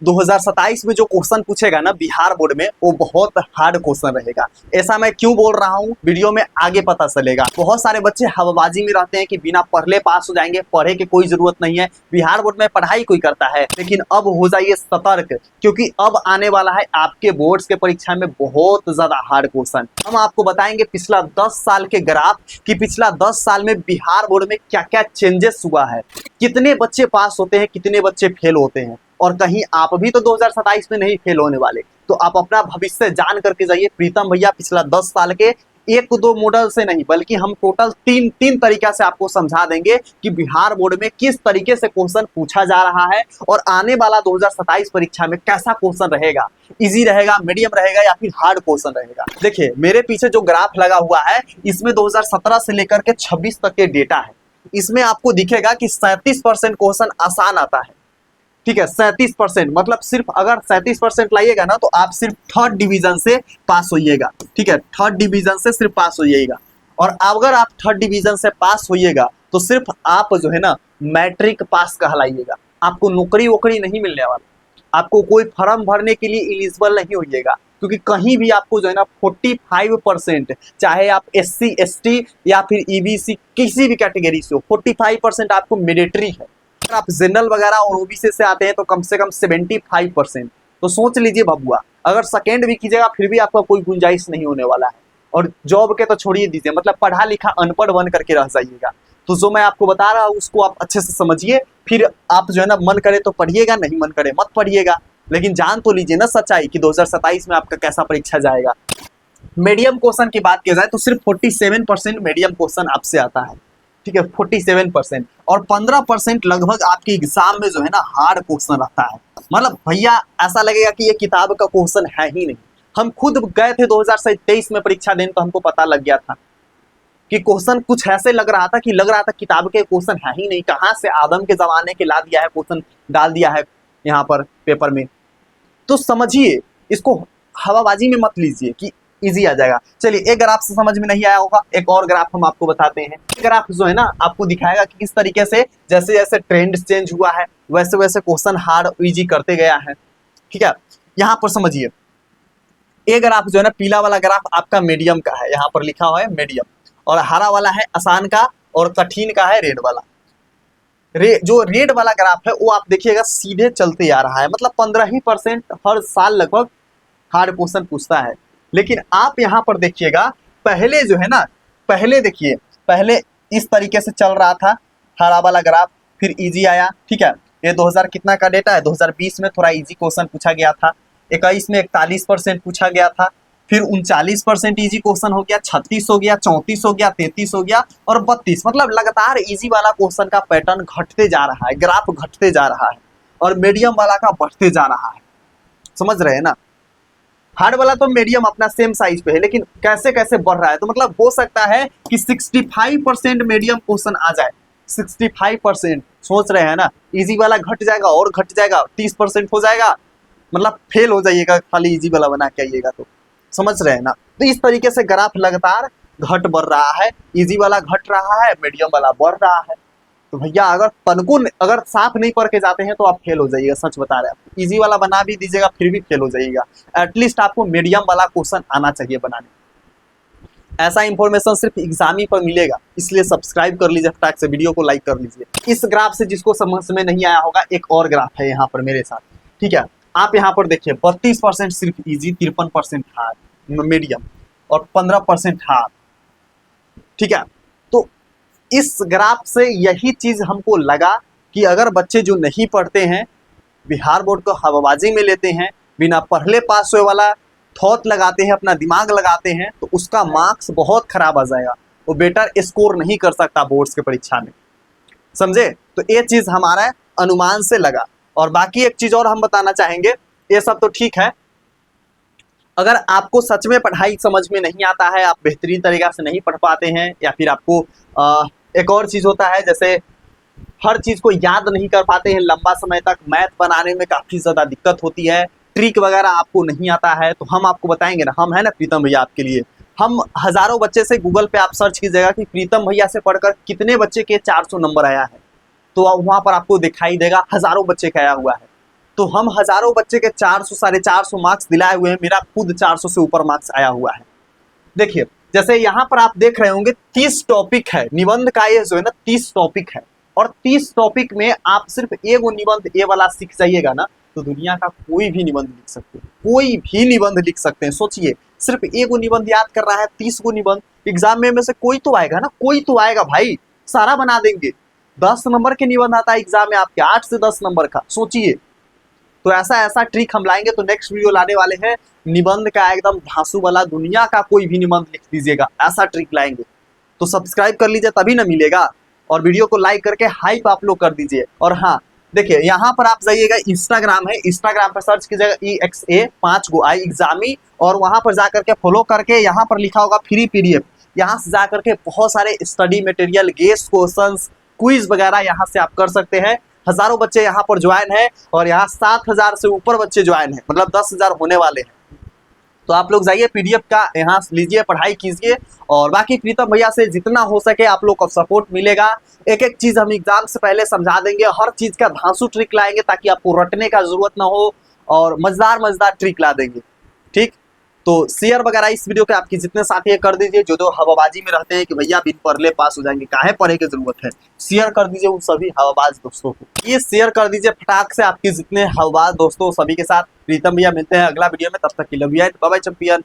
2027 में जो क्वेश्चन पूछेगा ना बिहार बोर्ड में, वो बहुत हार्ड क्वेश्चन रहेगा। ऐसा मैं क्यों बोल रहा हूँ, वीडियो में आगे पता चलेगा। बहुत सारे बच्चे हवाबाजी में रहते हैं कि बिना पढ़ले पास हो जाएंगे, पढ़े की कोई जरूरत नहीं है, बिहार बोर्ड में पढ़ाई कोई करता है। लेकिन अब हो जाइए सतर्क, क्योंकि अब आने वाला है आपके बोर्ड्स के परीक्षा में बहुत ज्यादा हार्ड क्वेश्चन। हम आपको बताएंगे पिछला 10 साल के ग्राफ कि पिछला 10 साल में बिहार बोर्ड में क्या क्या चेंजेस हुआ है, कितने बच्चे पास होते हैं, कितने बच्चे फेल होते हैं। और कहीं आप भी तो 2027 में नहीं फेल होने वाले, तो आप अपना भविष्य जान करके जाइए। प्रीतम भैया पिछला 10 साल के एक दो मॉडल से नहीं, बल्कि हम टोटल तीन तरीका से आपको समझा देंगे कि बिहार बोर्ड में किस तरीके से क्वेश्चन पूछा जा रहा है और आने वाला 2027 परीक्षा में कैसा क्वेश्चन रहेगा, इजी रहेगा, मीडियम रहेगा या फिर हार्ड क्वेश्चन रहेगा। देखिए मेरे पीछे जो ग्राफ लगा हुआ है, इसमें 2017 से लेकर के 26 तक के डेटा है। इसमें आपको दिखेगा कि 37% क्वेश्चन आसान आता है। ठीक है, 37%, मतलब सिर्फ अगर 37% लाइएगा ना तो आप सिर्फ थर्ड डिवीजन से पास होइएगा। ठीक है, थर्ड डिवीजन से सिर्फ पास होइएगा। और अगर आप थर्ड डिवीजन से पास होइएगा तो सिर्फ आप जो है ना मैट्रिक पास कहलाइएगा। आपको नौकरी वोकरी नहीं मिलने वाला, आपको कोई फॉर्म भरने के लिए एलिजिबल नहीं होइएगा, क्योंकि कहीं भी आपको जो है ना 45%, चाहे आप SC ST या फिर EBC किसी भी कैटेगरी से हो, 45% आपको मैंडेटरी है। अगर आप जनरल वगैरह और OBC से आते हैं तो कम से कम 75%। तो सोच लीजिए बबुआ, अगर सेकेंड भी कीजिएगा फिर भी आपका कोई गुंजाइश नहीं होने वाला है। और जॉब के तो छोड़िए दीजिए, मतलब पढ़ा लिखा अनपढ़ बन करके रह जाइएगा। तो जो मैं आपको बता रहा हूँ उसको आप अच्छे से समझिए, फिर आप जो है ना मन करे तो पढ़िएगा, नहीं मन करे मत पढ़िएगा। लेकिन जान तो लीजिए ना सच्चाई कि 2027 में आपका कैसा परीक्षा जाएगा। मीडियम क्वेश्चन की बात की जाए तो सिर्फ 47% मीडियम क्वेश्चन आपसे आता है। ठीक है, 47%, और 15% लगभग आपके एग्जाम में जो है ना हार्ड क्वेश्चन रहता है। मतलब भैया ऐसा लगेगा कि ये किताब का क्वेश्चन है ही नहीं। हम खुद गए थे 2023 में परीक्षा देने, तो हमको पता लग गया था कि क्वेश्चन कुछ ऐसे लग रहा था किताब के क्वेश्चन है ही नहीं। कहाँ से आदम के जमाने के ला दिया है, क्वेश्चन डाल दिया है यहाँ पर पेपर में। तो समझिए, इसको हवाबाजी में मत लीजिए कि इजी आ जाएगा। चलिए एक ग्राफ से समझ में नहीं आया होगा, एक और ग्राफ हम आपको बताते हैं। ग्राफ जो है ना आपको दिखाएगा कि किस तरीके से जैसे जैसे ट्रेंड चेंज हुआ है वैसे वैसे क्वेश्चन हार्ड इजी करते गया है। ठीक है, यहाँ पर समझिए, ये ग्राफ जो है ना पीला वाला ग्राफ आपका मीडियम का है, यहाँ पर लिखा हुआ है मीडियम, और हरा वाला है आसान का, और कठिन का है रेड वाला। जो रेड वाला ग्राफ है वो आप देखिएगा सीधे चलते आ रहा है, मतलब 15% हर साल लगभग हार्ड क्वेश्चन पूछता है। लेकिन आप यहाँ पर देखिएगा, पहले जो है ना, पहले देखिए, पहले इस तरीके से चल रहा था हरा वाला ग्राफ, फिर इजी आया। ठीक है, ये 2000 कितना का डेटा है, 2020 में थोड़ा इजी क्वेश्चन पूछा गया था, 21 में 41% पूछा गया था, फिर 39% इजी क्वेश्चन हो गया, 36 हो गया, 34 हो गया, 33 हो गया और 32। मतलब लगातार इजी वाला क्वेश्चन का पैटर्न घटते जा रहा है, ग्राफ घटते जा रहा है, और मीडियम वाला का बढ़ते जा रहा है। समझ रहे हैं ना, हार्ड वाला तो मीडियम अपना सेम साइज पे है, लेकिन कैसे कैसे बढ़ रहा है। तो मतलब हो सकता है कि 65% मीडियम क्वेश्चन आ जाए, 65%। सोच रहे हैं ना, इजी वाला घट जाएगा और घट जाएगा, 30% हो जाएगा, मतलब फेल हो जाइएगा खाली इजी वाला बना के आइएगा। तो समझ रहे हैं ना, तो इस तरीके से ग्राफ लगातार घट बढ़ रहा है, इजी वाला घट रहा है, मीडियम वाला बढ़ रहा है। तो भैया अगर तनको अगर साफ नहीं पढ़ के जाते हैं तो आप फेल हो जाइएगा, सच बता रहे हैं। इजी वाला बना भी दीजिएगा फिर भी फेल हो जाइएगा। एटलीस्ट आपको मीडियम वाला क्वेश्चन आना चाहिए बनाने। ऐसा इंफॉर्मेशन सिर्फ एग्जाम ही पर मिलेगा, इसलिए सब्सक्राइब कर लीजिए, फटाक से वीडियो को लाइक कर लीजिए। इस ग्राफ से जिसको समझ में नहीं आया होगा, एक और ग्राफ है यहाँ पर मेरे साथ। ठीक है, आप यहाँ पर देखिए 32% सिर्फ इजी, 53% हार्ड मीडियम और 15% हार्ड। ठीक है, तो इस ग्राफ से यही चीज हमको लगा कि अगर बच्चे जो नहीं पढ़ते हैं, बिहार बोर्ड को हवाबाजी में लेते हैं, बिना पढ़ले पास हुए वाला थॉट लगाते हैं, अपना दिमाग लगाते हैं, तो उसका मार्क्स बहुत खराब आ जाएगा, वो बेटर स्कोर नहीं कर सकता बोर्ड्स के परीक्षा में। समझे? तो ये चीज हमारा अनुमान से लगा। और बाकी एक चीज और हम बताना चाहेंगे, ये सब तो ठीक है, अगर आपको सच में पढ़ाई समझ में नहीं आता है, आप बेहतरीन तरीका से नहीं पढ़ पाते हैं, या फिर आपको एक और चीज होता है, जैसे हर चीज को याद नहीं कर पाते हैं लंबा समय तक, मैथ बनाने में काफी ज्यादा दिक्कत होती है, ट्रिक वगैरह आपको नहीं आता है, तो हम आपको बताएंगे ना, हम है ना प्रीतम भैया आपके लिए। हम हजारों बच्चे से, गूगल पे आप सर्च कीजिएगा कि प्रीतम भैया से पढ़कर कितने बच्चे के 400 नंबर आया है, तो वहां पर आपको दिखाई देगा हजारों बच्चे का आया हुआ है। तो हम हजारों बच्चे के 400 450 मार्क्स दिलाए हुए हैं, मेरा खुद 400 से ऊपर मार्क्स आया हुआ है। देखिए जैसे यहाँ पर आप देख रहे होंगे 30 टॉपिक है, निबंध का ये जो है ना 30 टॉपिक है, और 30 टॉपिक में आप सिर्फ एगो निबंध ए वाला सीख जाइएगा ना तो दुनिया का कोई भी निबंध लिख सकते हैं, कोई भी निबंध लिख सकते हैं। सोचिए सिर्फ एगो निबंध याद कर रहा है, 30 गो निबंध, एग्जाम में से कोई तो आएगा ना, कोई तो आएगा भाई, सारा बना देंगे। 10 नंबर के निबंध आता है एग्जाम में आपके, 8 से 10 नंबर का, सोचिए। तो ऐसा ऐसा ट्रिक हम लाएंगे, तो नेक्स्ट वीडियो लाने वाले हैं निबंध का एकदम धांसू वाला, दुनिया का कोई भी निबंध लिख दीजिएगा, ऐसा ट्रिक लाएंगे। तो सब्सक्राइब कर लीजिए तभी ना मिलेगा, और वीडियो को लाइक करके हाइप आप लोग कर दीजिए। और हाँ देखिए यहाँ पर आप जाइएगा, इंस्टाग्राम है, इंस्टाग्राम पर सर्च कीजिएगा EXA 5 गो आई एग्जामी, और वहां पर जाकर के फॉलो करके यहाँ पर लिखा होगा फ्री PDF, यहाँ से जाकर के बहुत सारे study material, guest questions, quiz वगैरह यहाँ से आप कर सकते हैं। हजारों बच्चे यहाँ पर ज्वाइन है, और यहाँ 7,000 से ऊपर बच्चे ज्वाइन है, मतलब 10,000 होने वाले हैं। तो आप लोग जाइए PDF का यहाँ लीजिए, पढ़ाई कीजिए, और बाकी प्रीतम भैया से जितना हो सके आप लोग को सपोर्ट मिलेगा। एक एक चीज हम एग्जाम से पहले समझा देंगे, हर चीज का धांसू ट्रिक लाएंगे ताकि आपको रटने का जरूरत ना हो, और मजेदार मजेदार ट्रिक ला देंगे, ठीक। तो शेयर वगैरह इस वीडियो के आपके जितने साथी है कर दीजिए, जो हवाबाजी में रहते हैं कि भैया बिन पढ़ले पास हो जाएंगे, काहे पढ़े की जरूरत है, शेयर कर दीजिए उन सभी हवाबाज दोस्तों को। ये शेयर कर दीजिए फटाक से आपके जितने हवाबाज दोस्तों सभी के साथ। प्रीतम भैया मिलते हैं अगला वीडियो में, तब तक के लिए बाय बाय चैंपियन।